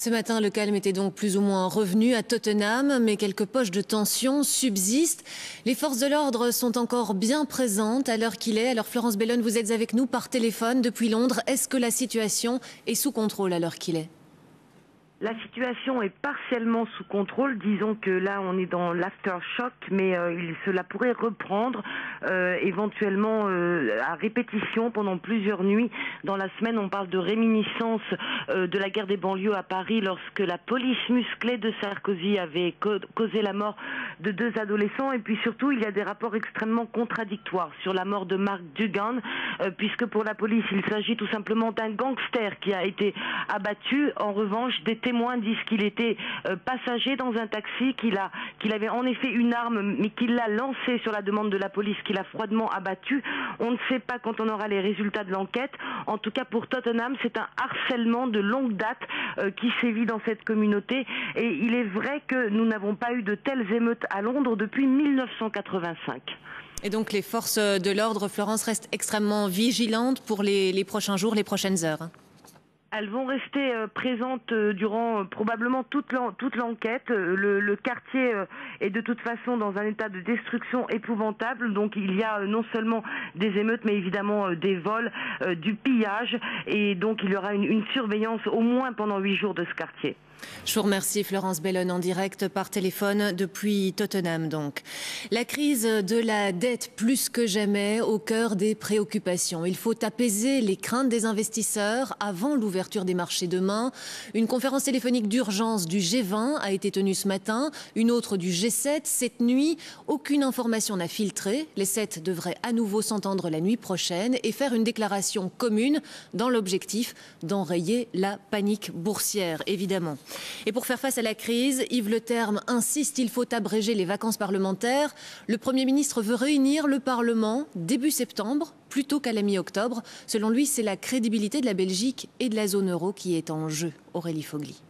Ce matin, le calme était donc plus ou moins revenu à Tottenham, mais quelques poches de tension subsistent. Les forces de l'ordre sont encore bien présentes à l'heure qu'il est. Alors Florence Bellone, vous êtes avec nous par téléphone depuis Londres. Est-ce que la situation est sous contrôle à l'heure qu'il est ? La situation est partiellement sous contrôle. Disons que là, on est dans l'aftershock, mais cela pourrait reprendre éventuellement à répétition pendant plusieurs nuits. Dans la semaine, on parle de réminiscence de la guerre des banlieues à Paris lorsque la police musclée de Sarkozy avait causé la mort de 2 adolescents. Et puis surtout, il y a des rapports extrêmement contradictoires sur la mort de Mark Dugan, puisque pour la police, il s'agit tout simplement d'un gangster qui a été abattu. En revanche, des témoins disent qu'il était passager dans un taxi, qu'il avait en effet une arme, mais qu'il l'a lancée sur la demande de la police, qu'il a froidement abattu. On ne sait pas quand on aura les résultats de l'enquête. En tout cas, pour Tottenham, c'est un harcèlement de longue date qui sévit dans cette communauté. Et il est vrai que nous n'avons pas eu de telles émeutes à Londres depuis 1985. Et donc les forces de l'ordre, Florence, restent extrêmement vigilantes pour les prochains jours, les prochaines heures. Elles vont rester présentes durant probablement toute l'enquête. Le quartier est de toute façon dans un état de destruction épouvantable. Donc il y a non seulement des émeutes, mais évidemment des vols, du pillage. Et donc il y aura une surveillance au moins pendant 8 jours de ce quartier. Je vous remercie Florence Bellone en direct par téléphone depuis Tottenham donc. La crise de la dette plus que jamais au cœur des préoccupations. Il faut apaiser les craintes des investisseurs avant l'ouverture des marchés demain. Une conférence téléphonique d'urgence du G20 a été tenue ce matin, une autre du G7 cette nuit. Aucune information n'a filtré. Les 7 devraient à nouveau s'entendre la nuit prochaine et faire une déclaration commune dans l'objectif d'enrayer la panique boursière, évidemment. Et pour faire face à la crise, Yves Le Terme insiste qu'il faut abréger les vacances parlementaires. Le Premier ministre veut réunir le Parlement début septembre, plutôt qu'à la mi-octobre. Selon lui, c'est la crédibilité de la Belgique et de la zone euro qui est en jeu. Aurélie Fogli.